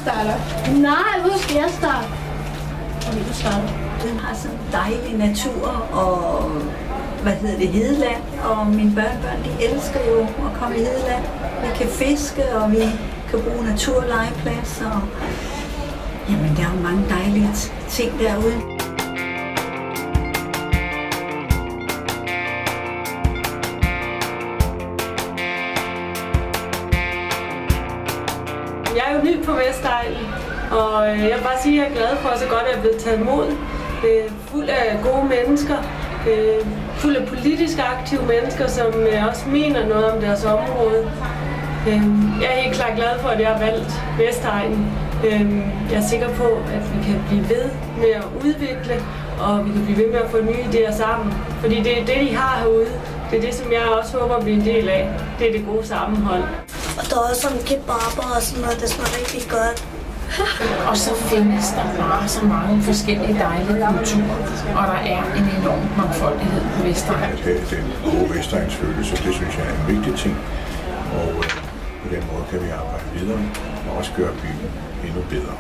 starter. Nej, hvor skal jeg starte? Okay, du starter. Den har sådan dejlig natur og hedeland, og mine børnebørn, de elsker jo at komme i hedeland. Vi kan fiske, og vi kan bruge naturlegepladser. Og jamen, der er jo mange dejlige ting derude. Jeg er jo ny på Vestegnen, og jeg vil bare sige, at jeg er glad for, at så godt er blevet taget imod. Fuld af gode mennesker, fuld af politisk aktive mennesker, som også mener noget om deres område. Jeg er helt klart glad for, at jeg har valgt Vestegnen. Jeg er sikker på, at vi kan blive ved med at udvikle, og vi kan blive ved med at få nye idéer sammen. Fordi det er det, de har herude. Det er det, som jeg også håber at blive en del af. Det er det gode sammenhold. Og der er også sådan kebaber og sådan noget, det smager rigtig godt. Og så findes der bare så mange forskellige dejlige kulturer, og der er en enorm mangfoldighed på Vestegnen. At have den gode Vestegnsfølelse, det synes jeg er en vigtig ting, og på den måde kan vi arbejde videre og også gøre byen endnu bedre.